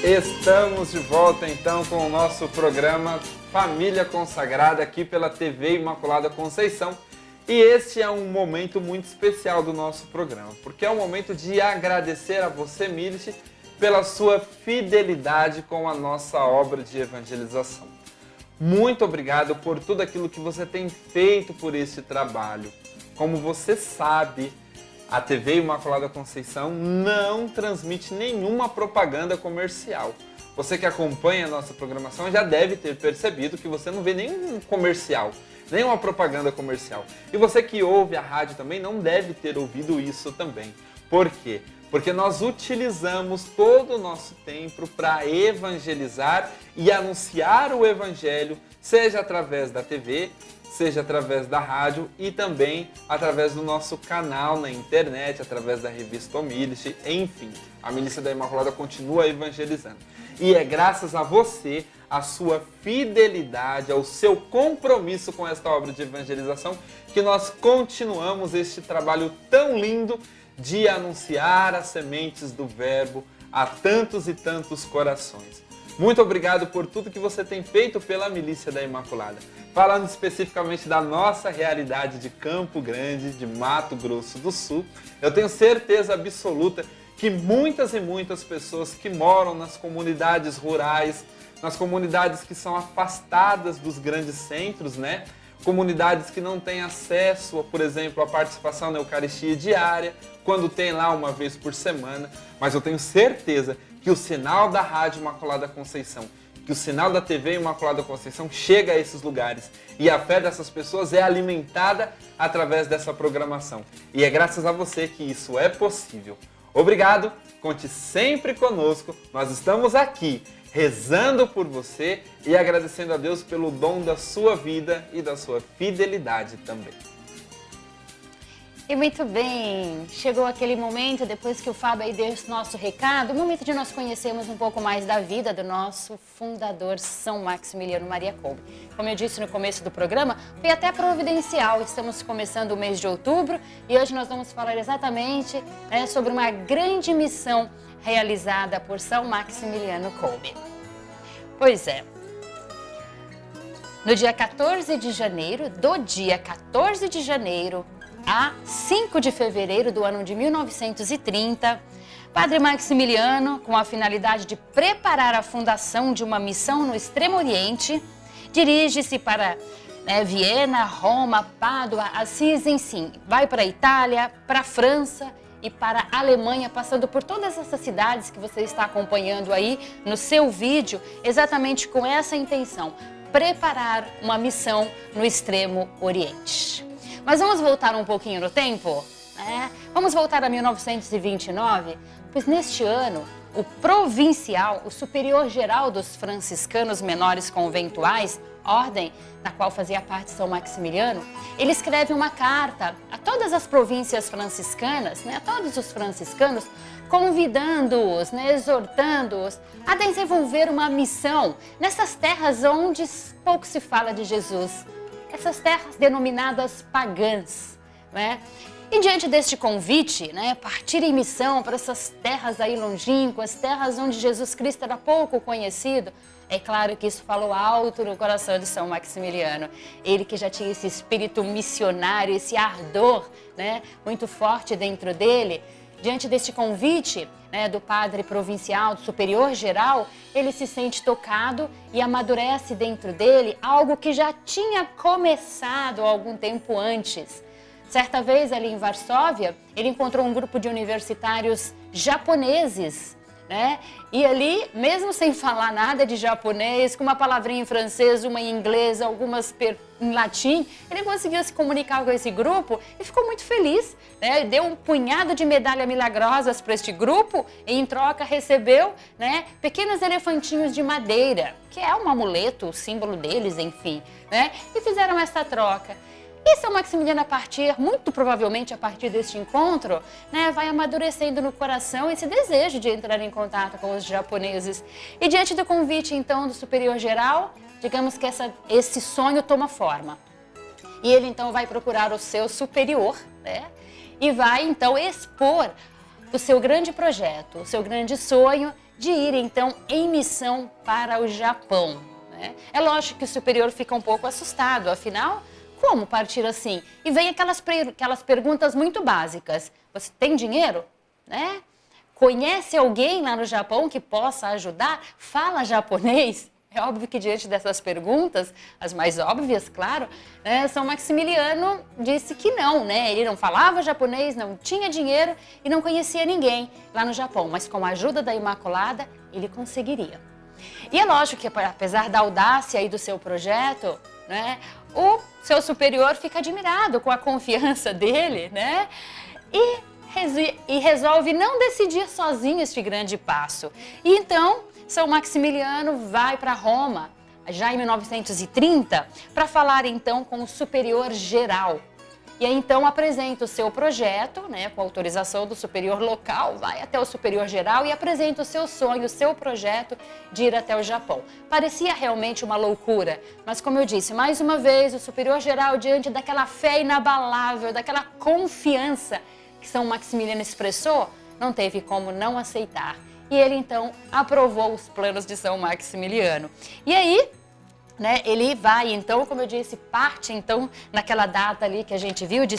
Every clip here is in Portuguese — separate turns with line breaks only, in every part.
Estamos de volta então com o nosso programa Família Consagrada aqui pela TV Imaculada Conceição. E este é um momento muito especial do nosso programa, porque é um momento de agradecer a você, Milit, pela sua fidelidade com a nossa obra de evangelização. Muito obrigado por tudo aquilo que você tem feito por este trabalho. Como você sabe, a TV Imaculada Conceição não transmite nenhuma propaganda comercial. Você que acompanha a nossa programação já deve ter percebido que você não vê nenhum comercial, nenhuma propaganda comercial. E você que ouve a rádio também não deve ter ouvido isso também. Por quê? Porque nós utilizamos todo o nosso tempo para evangelizar e anunciar o Evangelho, seja através da TV, seja através da rádio e também através do nosso canal na internet, através da revista Milit, enfim. A Milícia da Imaculada continua evangelizando. E é graças a você, a sua fidelidade, ao seu compromisso com esta obra de evangelização, que nós continuamos este trabalho tão lindo de anunciar as sementes do Verbo a tantos e tantos corações. Muito obrigado por tudo que você tem feito pela Milícia da Imaculada. Falando especificamente da nossa realidade de Campo Grande, de Mato Grosso do Sul, eu tenho certeza absoluta que muitas e muitas pessoas que moram nas comunidades rurais, nas comunidades que são afastadas dos grandes centros, né? Comunidades que não têm acesso, por exemplo, à participação na Eucaristia diária, quando tem lá uma vez por semana, mas eu tenho certeza que o sinal da Rádio Imaculada Conceição, que o sinal da TV Imaculada Conceição chega a esses lugares e a fé dessas pessoas é alimentada através dessa programação. E é graças a você que isso é possível. Obrigado, conte sempre conosco, nós estamos aqui rezando por você e agradecendo a Deus pelo dom da sua vida e da sua fidelidade também.
E muito bem, chegou aquele momento, depois que o Fábio aí deu esse nosso recado, o momento de nós conhecermos um pouco mais da vida do nosso fundador São Maximiliano Maria Kolbe. Como eu disse no começo do programa, foi até providencial, estamos começando o mês de outubro e hoje nós vamos falar exatamente sobre uma grande missão realizada por São Maximiliano Kolbe. Pois é, no dia 14 de janeiro, do dia 14 de janeiro a 5 de fevereiro do ano de 1930, Padre Maximiliano, com a finalidade de preparar a fundação de uma missão no Extremo Oriente, dirige-se para Viena, Roma, Pádua, Assis, enfim, vai para a Itália, para a França e para a Alemanha, passando por todas essas cidades que você está acompanhando aí no seu vídeo, exatamente com essa intenção, preparar uma missão no Extremo Oriente. Mas vamos voltar um pouquinho no tempo? Vamos voltar a 1929, pois neste ano, o provincial, o superior-geral dos franciscanos menores conventuais, ordem da qual fazia parte São Maximiliano, ele escreve uma carta a todas as províncias franciscanas, a todos os franciscanos, convidando-os, exortando-os a desenvolver uma missão nessas terras onde pouco se fala de Jesus. Essas terras denominadas pagãs, E diante deste convite, partir em missão para essas terras aí longínquas, terras onde Jesus Cristo era pouco conhecido, é claro que isso falou alto no coração de São Maximiliano. Ele que já tinha esse espírito missionário, esse ardor, muito forte dentro dele. Diante deste convite do padre provincial, do superior geral, ele se sente tocado e amadurece dentro dele algo que já tinha começado algum tempo antes. Certa vez ali em Varsóvia, ele encontrou um grupo de universitários japoneses, E ali, mesmo sem falar nada de japonês, com uma palavrinha em francês, uma em inglês, algumas em latim, ele conseguiu se comunicar com esse grupo e ficou muito feliz, Deu um punhado de medalhas milagrosas para este grupo e em troca recebeu, pequenos elefantinhos de madeira, que é um amuleto, o símbolo deles, enfim, E fizeram essa troca. E São Maximiliano, muito provavelmente a partir deste encontro, vai amadurecendo no coração esse desejo de entrar em contato com os japoneses. E diante do convite, então, do superior geral, digamos que esse sonho toma forma. E ele, então, vai procurar o seu superior, E vai, então, expor o seu grande projeto, o seu grande sonho, de ir então em missão para o Japão, né? É lógico que o superior fica um pouco assustado, afinal, como partir assim? E vem aquelas perguntas muito básicas. Você tem dinheiro? Né? Conhece alguém lá no Japão que possa ajudar? Fala japonês? É óbvio que diante dessas perguntas, as mais óbvias, claro, São Maximiliano disse que não, né? Ele não falava japonês, não tinha dinheiro e não conhecia ninguém lá no Japão, mas com a ajuda da Imaculada, ele conseguiria. E é lógico que apesar da audácia aí do seu projeto, né, o seu superior fica admirado com a confiança dele, né? E resolve não decidir sozinho este grande passo. E então, São Maximiliano vai para Roma, já em 1930, para falar então com o superior geral. E aí então apresenta o seu projeto, né, com autorização do superior local, vai até o superior geral e apresenta o seu sonho, o seu projeto de ir até o Japão. Parecia realmente uma loucura, mas como eu disse, mais uma vez, o superior geral, diante daquela fé inabalável, daquela confiança que São Maximiliano expressou, não teve como não aceitar. E ele então aprovou os planos de São Maximiliano. E aí, né, ele vai então, como eu disse, parte então naquela data ali que a gente viu, de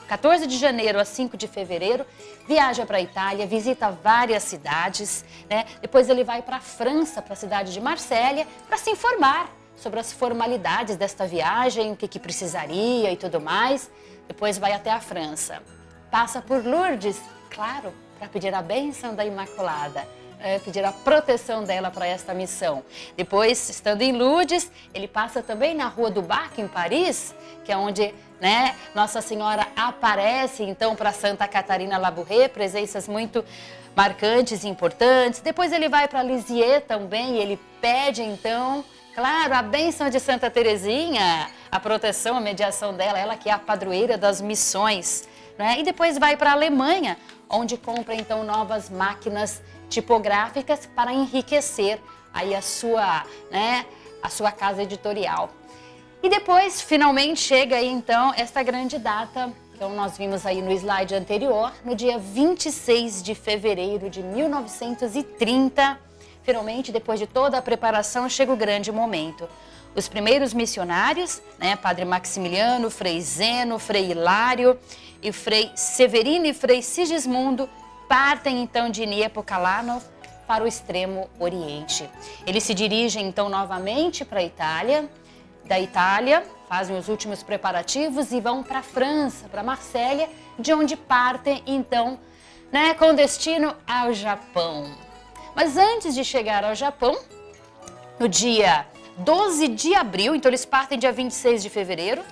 14 de janeiro a 5 de fevereiro, viaja para a Itália, visita várias cidades, né? Depois ele vai para a França, para a cidade de Marsella, para se informar sobre as formalidades desta viagem, o que precisaria e tudo mais. Depois vai até a França. Passa por Lourdes, claro, para pedir a bênção da Imaculada, pedir a proteção dela para esta missão. Depois, estando em Lourdes, ele passa também na Rua do Bac, em Paris, que é onde, né, Nossa Senhora aparece, então, para Santa Catarina Labouré, presenças muito marcantes e importantes. Depois ele vai para Lisieux também e ele pede, então, claro, a bênção de Santa Teresinha, a proteção, a mediação dela, ela que é a padroeira das missões, né? E depois vai para a Alemanha, onde compra então novas máquinas tipográficas para enriquecer aí a sua casa editorial. E depois, finalmente, chega aí então esta grande data, que nós vimos aí no slide anterior, no dia 26 de fevereiro de 1930, finalmente, depois de toda a preparação, chega o grande momento. Os primeiros missionários, né, Padre Maximiliano, Frei Zeno, Frei Hilário e Frei Severino e Frei Sigismundo, partem então de Niepokalano para o extremo oriente. Eles se dirigem então novamente para a Itália. Da Itália, fazem os últimos preparativos e vão para a França, para Marsella, de onde partem então, né, com destino ao Japão. Mas antes de chegar ao Japão, no dia 12 de abril, então eles partem dia 26 de fevereiro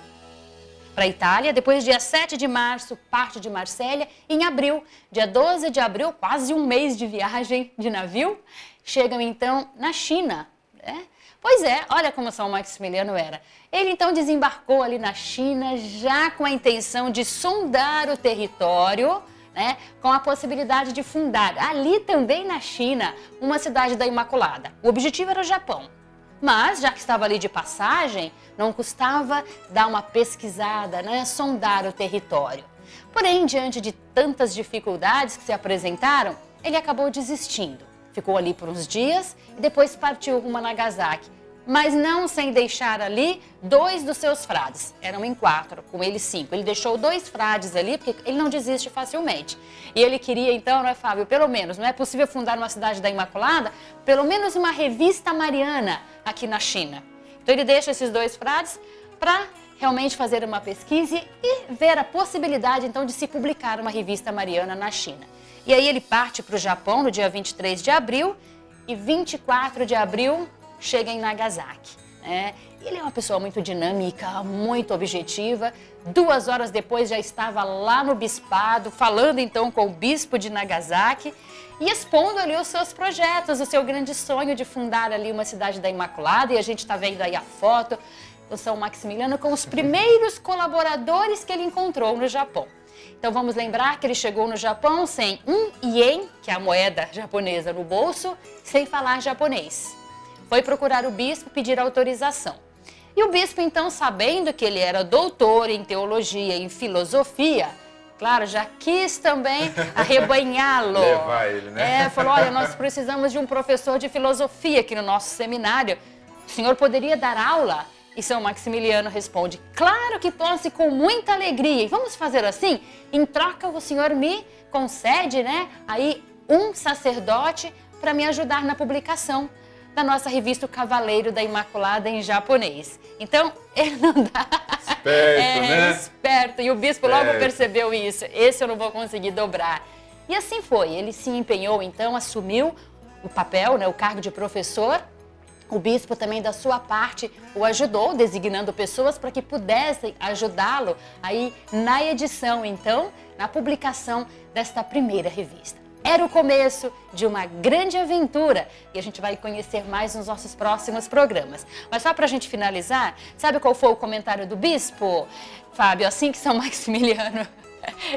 para a Itália, depois dia 7 de março parte de Marsella, em abril, dia 12 de abril, quase um mês de viagem de navio, chegam então na China, né? Pois é, olha como São Maximiliano era. Ele então desembarcou ali na China já com a intenção de sondar o território, né, com a possibilidade de fundar ali também na China uma cidade da Imaculada. O objetivo era o Japão. Mas, já que estava ali de passagem, não custava dar uma pesquisada, né, sondar o território. Porém, diante de tantas dificuldades que se apresentaram, ele acabou desistindo. Ficou ali por uns dias e depois partiu rumo a Nagasaki. Mas não sem deixar ali 2 dos seus frades. Eram em 4, com ele 5. Ele deixou 2 frades ali, porque ele não desiste facilmente. E ele queria então, não é, Fábio, pelo menos, não é possível fundar uma cidade da Imaculada, pelo menos uma revista mariana aqui na China. Então ele deixa esses 2 frades para realmente fazer uma pesquisa e ver a possibilidade então de se publicar uma revista mariana na China. E aí ele parte para o Japão no dia 23 de abril e 24 de abril chega em Nagasaki, né? Ele é uma pessoa muito dinâmica, muito objetiva. 2 horas depois já estava lá no bispado, falando então com o bispo de Nagasaki e expondo ali os seus projetos, o seu grande sonho de fundar ali uma cidade da Imaculada. E a gente está vendo aí a foto do São Maximiliano com os primeiros colaboradores que ele encontrou no Japão. Então vamos lembrar que ele chegou no Japão sem um ien, que é a moeda japonesa, no bolso, sem falar japonês. Foi procurar o bispo pedir autorização. E o bispo, então, sabendo que ele era doutor em teologia e em filosofia, claro, já quis também arrebanhá-lo.
Levar ele, né?
Falou, olha, nós precisamos de um professor de filosofia aqui no nosso seminário. O senhor poderia dar aula? E São Maximiliano responde, claro que posso e com muita alegria. E vamos fazer assim? Em troca o senhor me concede, né, aí um sacerdote para me ajudar na publicação da nossa revista O Cavaleiro da Imaculada em japonês. Então, ele não dá...
Esperto, né?
Esperto. E o bispo logo percebeu isso. Esse eu não vou conseguir dobrar. E assim foi. Ele se empenhou, então, assumiu o papel, né, o cargo de professor. O bispo também, da sua parte, o ajudou, designando pessoas para que pudessem ajudá-lo aí na edição, então, na publicação desta primeira revista. Era o começo de uma grande aventura e a gente vai conhecer mais nos nossos próximos programas. Mas só para a gente finalizar, sabe qual foi o comentário do bispo, Fábio? Assim que São Maximiliano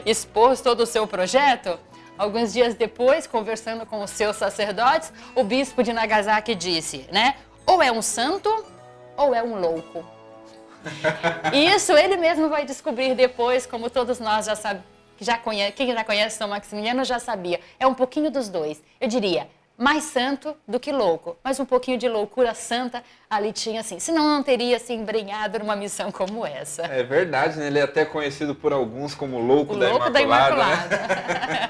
expôs todo o seu projeto, alguns dias depois, conversando com os seus sacerdotes, o bispo de Nagasaki disse, né? Ou é um santo ou é um louco. Isso ele mesmo vai descobrir depois, como todos nós já sabemos. Quem já conhece São Maximiliano já sabia. É um pouquinho dos dois. Eu diria, mais santo do que louco. Mas um pouquinho de loucura santa ali tinha, assim. Senão não teria se embrenhado numa missão como essa.
É verdade, né? Ele é até conhecido por alguns como louco da
louco da
Imaculada. Né?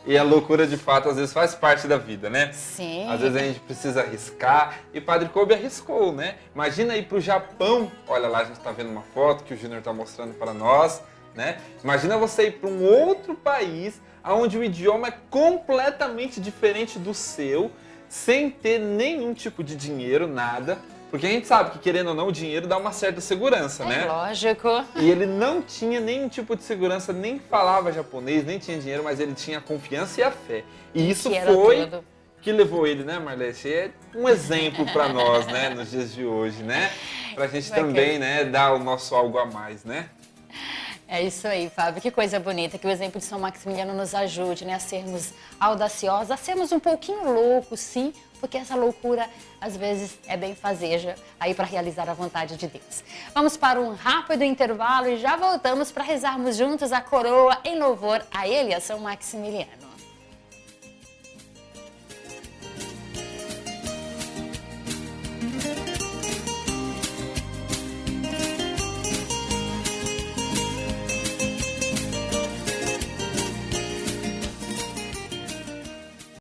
E a loucura, de fato, às vezes faz parte da vida, né?
Sim.
Às vezes a gente precisa arriscar. E Padre Kolbe arriscou, né? Imagina ir para o Japão. Olha lá, a gente está vendo uma foto que o Júnior está mostrando para nós. Né? Imagina você ir para um outro país onde o idioma é completamente diferente do seu, sem ter nenhum tipo de dinheiro, nada. Porque a gente sabe que, querendo ou não, o dinheiro dá uma certa segurança, né?
Lógico.
E ele não tinha nenhum tipo de segurança, nem falava japonês, nem tinha dinheiro, mas ele tinha a confiança e a fé. E isso foi tudo que levou ele, né, Marlete? É um exemplo para nós, né, nos dias de hoje, né? Pra gente também, né, dar o nosso algo a mais, né?
É isso aí, Fábio. Que coisa bonita, que o exemplo de São Maximiliano nos ajude, né, a sermos audaciosos, a sermos um pouquinho loucos, sim, porque essa loucura, às vezes, é bem fazeja aí para realizar a vontade de Deus. Vamos para um rápido intervalo e já voltamos para rezarmos juntos a coroa em louvor a ele, a São Maximiliano.